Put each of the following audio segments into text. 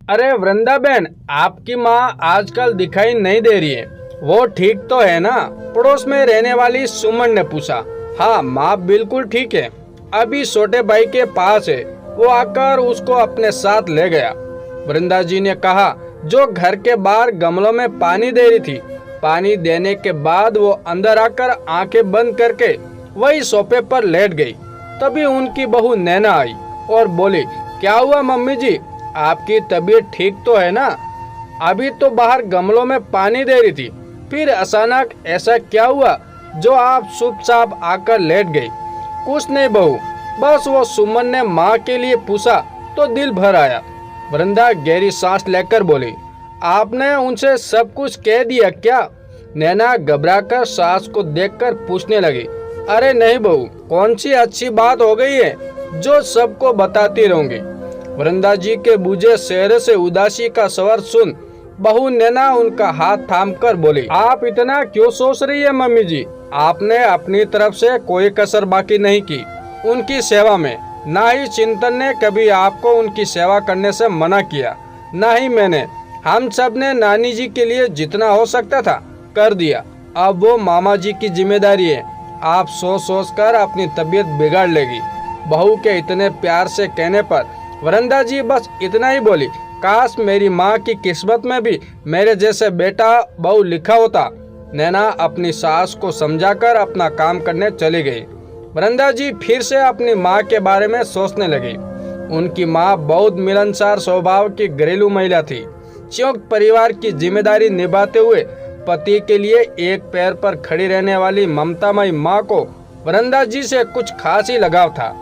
अरे वृंदा बहन, आपकी माँ आजकल दिखाई नहीं दे रही है। वो ठीक तो है ना? पड़ोस में रहने वाली सुमन ने पूछा। हाँ माँ बिल्कुल ठीक है, अभी छोटे भाई के पास है। वो आकर उसको अपने साथ ले गया। वृंदा जी ने कहा, जो घर के बाहर गमलों में पानी दे रही थी। पानी देने के बाद वो अंदर आकर आंखें बंद करके वही सोफे पर लेट गई। तभी उनकी बहू नैना आई और बोली, क्या हुआ मम्मी जी, आपकी तबीयत ठीक तो है ना? अभी तो बाहर गमलों में पानी दे रही थी, फिर अचानक ऐसा क्या हुआ जो आप चुपचाप आकर लेट गई? कुछ नहीं बहू, बस वो सुमन ने माँ के लिए पूछा तो दिल भर आया। वृंदा गहरी सांस लेकर बोली, आपने उनसे सब कुछ कह दिया क्या? नैना घबराकर सास को देखकर पूछने लगी। अरे नहीं बहू, कौन सी अच्छी बात हो गई है जो सबको बताती रहूंगी? वृंदा जी के बुझे चेहरे से उदासी का स्वर सुन बहू नैना उनका हाथ थामकर बोली, आप इतना क्यों सोच रही है मम्मी जी? आपने अपनी तरफ से कोई कसर बाकी नहीं की उनकी सेवा में। ना ही चिंतन ने कभी आपको उनकी सेवा करने से मना किया, ना ही मैंने। हम सब ने नानी जी के लिए जितना हो सकता था कर दिया। अब वो मामा जी की जिम्मेदारी है। आप सोच कर अपनी तबीयत बिगाड़ लेगी। बहू के इतने प्यार से कहने पर वृंदा जी बस इतना ही बोली, काश मेरी माँ की किस्मत में भी मेरे जैसे बेटा बहू लिखा होता। नैना अपनी सास को समझाकर अपना काम करने चली गई। वृंदा जी फिर से अपनी माँ के बारे में सोचने लगी। उनकी माँ बहुत मिलनसार स्वभाव की घरेलू महिला थी। संयुक्त परिवार की जिम्मेदारी निभाते हुए पति के लिए एक पैर पर खड़ी रहने वाली ममतामयी माँ को वृंदा जी से कुछ खास ही लगाव था।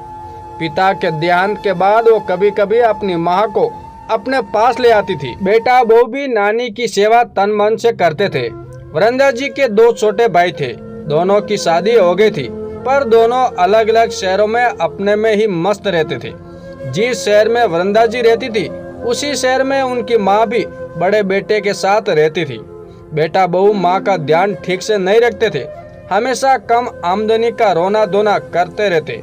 पिता के देहांत के बाद वो कभी कभी अपनी माँ को अपने पास ले आती थी। बेटा बहू भी नानी की सेवा तन मन से करते थे। वृंदा जी के दो छोटे भाई थे। दोनों की शादी हो गई थी, पर दोनों अलग अलग शहरों में अपने में ही मस्त रहते थे। जिस शहर में वृंदा जी रहती थी, उसी शहर में उनकी माँ भी बड़े बेटे के साथ रहती थी। बेटा बहू माँ का ध्यान ठीक से नहीं रखते थे। हमेशा कम आमदनी का रोना धोना करते रहते।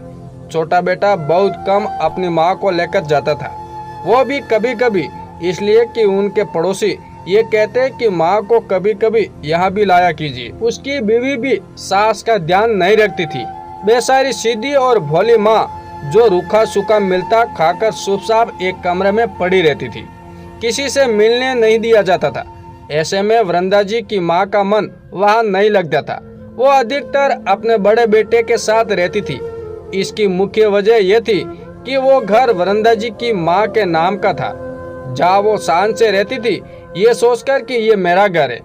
छोटा बेटा बहुत कम अपनी माँ को लेकर जाता था, वो भी कभी कभी, इसलिए कि उनके पड़ोसी ये कहते कि माँ को कभी कभी यहाँ भी लाया कीजिए। उसकी बीवी भी सास का ध्यान नहीं रखती थी। बेचारी सीधी और भोली माँ जो रूखा सूखा मिलता खाकर चुपचाप एक कमरे में पड़ी रहती थी। किसी से मिलने नहीं दिया जाता था। ऐसे में वृंदा जी की माँ का मन वहाँ नहीं लगता था। वो अधिकतर अपने बड़े बेटे के साथ रहती थी। इसकी मुख्य वजह यह थी कि वो घर वृंदा जी की माँ के नाम का था। जहाँ वो शान से रहती थी, ये सोचकर कि ये मेरा घर है।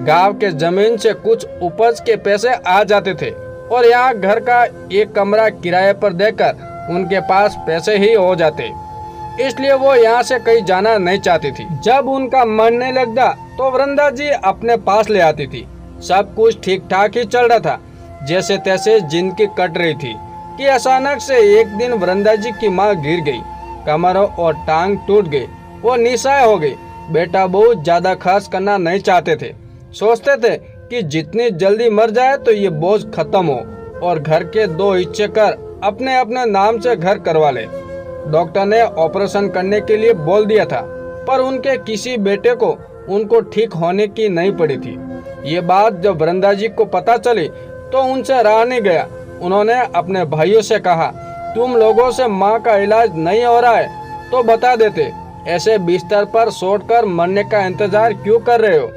गांव के जमीन से कुछ उपज के पैसे आ जाते थे और यहाँ घर का एक कमरा किराए पर देकर उनके पास पैसे ही हो जाते, इसलिए वो यहाँ से कहीं जाना नहीं चाहती थी। जब उनका मन नहीं लगता तो वृंदा जी अपने पास ले आती थी। सब कुछ ठीक ठाक ही चल रहा था, जैसे तैसे जिंदगी कट रही थी कि अचानक से एक दिन वृंदा जी की माँ गिर गई। कमर और टांग टूट गई। वो निशाय हो गई। बेटा बहुत ज्यादा खर्च करना नहीं चाहते थे। सोचते थे कि जितनी जल्दी मर जाए तो ये बोझ खत्म हो और घर के दो हिस्से कर अपने अपने नाम से घर करवा ले। डॉक्टर ने ऑपरेशन करने के लिए बोल दिया था, पर उनके किसी बेटे को उनको ठीक होने की नहीं पड़ी थी। ये बात जब वृंदा जी को पता चली तो उनसे रहा नहीं गया। उन्होंने अपने भाइयों से कहा, तुम लोगों से माँ का इलाज नहीं हो रहा है तो बता देते। ऐसे बिस्तर पर सोटकर मरने का इंतजार क्यों कर रहे हो?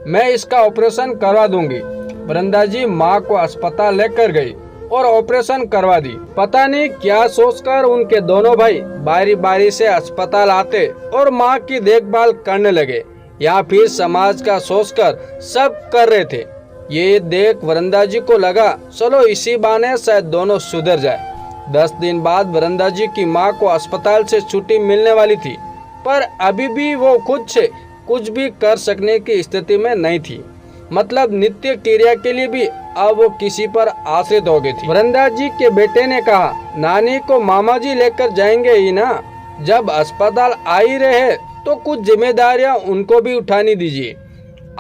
मैं इसका ऑपरेशन करवा दूंगी। वृंदा जी माँ को अस्पताल लेकर गई और ऑपरेशन करवा दी। पता नहीं क्या सोचकर उनके दोनों भाई बारी बारी से अस्पताल आते और माँ की देखभाल करने लगे, या फिर समाज का सोचकर सब कर रहे थे। ये देख वृंदा जी को लगा, चलो इसी बहाने शायद दोनों सुधर जाए। 10 दिन बाद वृंदा जी की माँ को अस्पताल से छुट्टी मिलने वाली थी, पर अभी भी वो खुद से कुछ भी कर सकने की स्थिति में नहीं थी। मतलब नित्य क्रिया के लिए भी अब वो किसी पर आश्रित हो गई थी। वृंदा जी के बेटे ने कहा, नानी को मामा जी लेकर जाएंगे ही ना? जब अस्पताल आ ही रहे तो कुछ जिम्मेदारियां उनको भी उठानी दीजिए।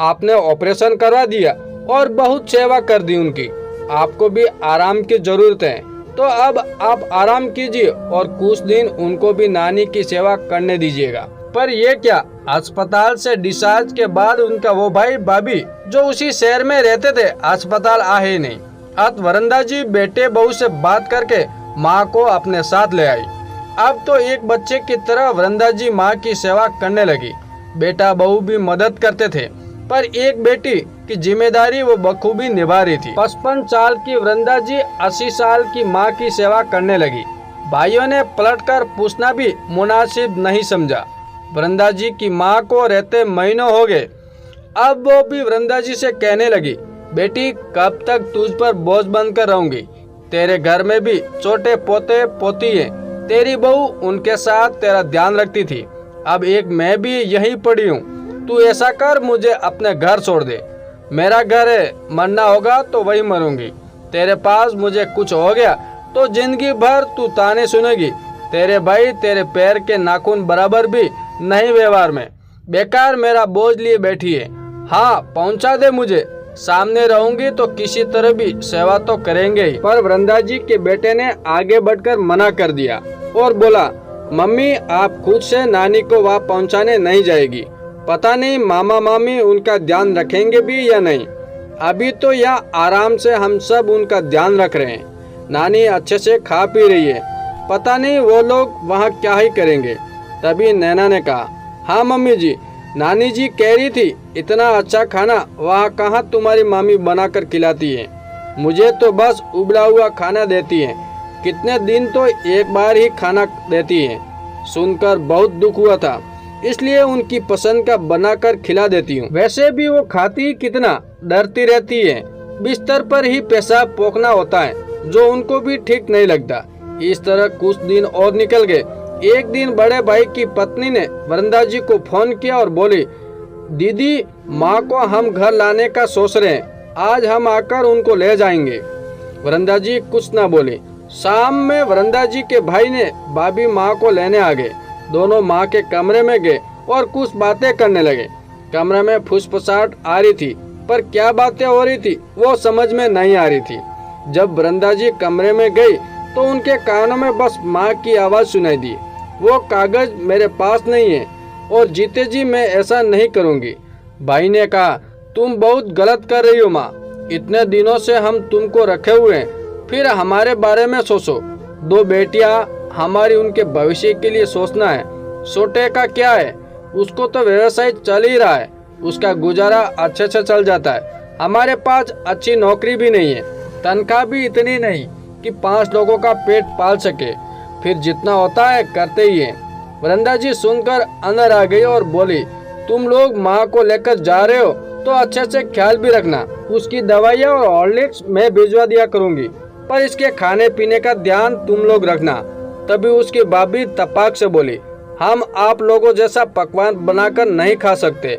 आपने ऑपरेशन करवा दिया और बहुत सेवा कर दी उनकी। आपको भी आराम की जरूरत है, तो अब आप आराम कीजिए और कुछ दिन उनको भी नानी की सेवा करने दीजिएगा। पर ये क्या, अस्पताल से डिस्चार्ज के बाद उनका वो भाई भाभी जो उसी शहर में रहते थे अस्पताल आए ही नहीं। अब वृंदा जी बेटे बहू से बात करके माँ को अपने साथ ले आई। अब तो एक बच्चे की तरह वृंदा जी माँ की सेवा करने लगी। बेटा बहू भी मदद करते थे, पर एक बेटी की जिम्मेदारी वो बखूबी निभा रही थी। 55 साल की वृंदा जी 80 साल की माँ की सेवा करने लगी। भाइयों ने पलटकर पूछना भी मुनासिब नहीं समझा। वृंदा जी की माँ को रहते महीनों हो गए। अब वो भी वृंदा जी से कहने लगी, बेटी कब तक तुझ पर बोझ बनकर रहूंगी। तेरे घर में भी छोटे पोते पोती हैं। तेरी बहू उनके साथ तेरा ध्यान रखती थी। अब एक मैं भी यहीं पड़ी हूँ। तू ऐसा कर, मुझे अपने घर छोड़ दे। मेरा घर है, मरना होगा तो वही मरूंगी। तेरे पास मुझे कुछ हो गया तो जिंदगी भर तू ताने सुनेगी। तेरे भाई तेरे पैर के नाखून बराबर भी नहीं व्यवहार में। बेकार मेरा बोझ लिए बैठी है। हाँ, पहुंचा दे मुझे। सामने रहूंगी तो किसी तरह भी सेवा तो करेंगे ही। पर वृंदा जी के बेटे ने आगे बढ़कर मना कर दिया और बोला, मम्मी आप खुद से नानी को वहाँ पहुँचाने नहीं जाएगी। पता नहीं मामा मामी उनका ध्यान रखेंगे भी या नहीं। अभी तो यहाँ आराम से हम सब उनका ध्यान रख रहे हैं। नानी अच्छे से खा पी रही है। पता नहीं वो लोग वहाँ क्या ही करेंगे। तभी नैना ने कहा, हाँ मम्मी जी, नानी जी कह रही थी इतना अच्छा खाना वहाँ कहाँ तुम्हारी मामी बनाकर खिलाती है। मुझे तो बस उबला हुआ खाना देती है। कितने दिन तो एक बार ही खाना देती है। सुनकर बहुत दुख हुआ था, इसलिए उनकी पसंद का बनाकर खिला देती हूँ। वैसे भी वो खाती कितना, डरती रहती है। बिस्तर पर ही पेशाब पोंखना होता है, जो उनको भी ठीक नहीं लगता। इस तरह कुछ दिन और निकल गए। एक दिन बड़े भाई की पत्नी ने वृंदा जी को फोन किया और बोली, दीदी माँ को हम घर लाने का सोच रहे हैं। आज हम आकर उनको ले जाएंगे। वृंदा जी कुछ न बोली। शाम में वृंदा जी के भाई ने भाभी माँ को लेने आ गए। दोनों माँ के कमरे में गए और कुछ बातें करने लगे। कमरे में फुसफुसाहट आ रही थी, पर क्या बातें हो रही थी वो समझ में नहीं आ रही थी। जब वृंदा जी कमरे में गई तो उनके कानों में बस माँ की आवाज़ सुनाई दी, वो कागज मेरे पास नहीं है और जीते जी मैं ऐसा नहीं करूँगी। भाई ने कहा, तुम बहुत गलत कर रही हो माँ। इतने दिनों से हम तुमको रखे हुए हैं, फिर हमारे बारे में सोचो। 2 बेटियां हमारी, उनके भविष्य के लिए सोचना है। छोटे का क्या है, उसको तो व्यवसाय चल ही रहा है, उसका गुजारा अच्छे से चल जाता है। हमारे पास अच्छी नौकरी भी नहीं है, तनख्वाह भी इतनी नहीं कि 5 लोगों का पेट पाल सके। फिर जितना होता है करते ही हैं। वृंदा जी सुनकर अंदर आ गई और बोली, तुम लोग माँ को लेकर जा रहे हो तो अच्छे से ख्याल भी रखना। उसकी दवाइयाँ और हॉर्लिक्स मैं भिजवा दिया करूँगी, पर इसके खाने पीने का ध्यान तुम लोग रखना। तभी उसकी भाभी तपाक से बोली, हम आप लोगों जैसा पकवान बनाकर नहीं खा सकते।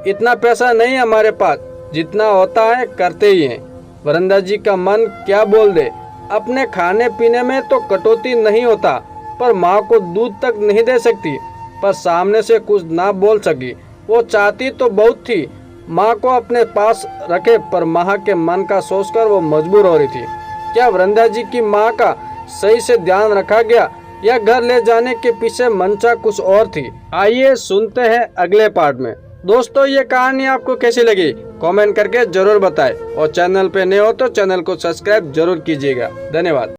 इतना पैसा नहीं हमारे पास, जितना होता है करते ही हैं। वृंदा जी का मन क्या बोल दे। अपने खाने पीने में तो कटौती नहीं होता, पर माँ को दूध तक नहीं दे सकती। पर सामने से कुछ ना बोल सकी। वो चाहती तो बहुत थी माँ को अपने पास रखे, पर माँ के मन का सोचकर वो मजबूर हो रही थी। क्या वृंदा जी की माँ का सही से ध्यान रखा गया या घर ले जाने के पीछे मंशा कुछ और थी? आइए सुनते हैं अगले पार्ट में। दोस्तों, ये कहानी आपको कैसी लगी कमेंट करके जरूर बताएं और चैनल पे नए हो तो चैनल को सब्सक्राइब जरूर कीजिएगा। धन्यवाद।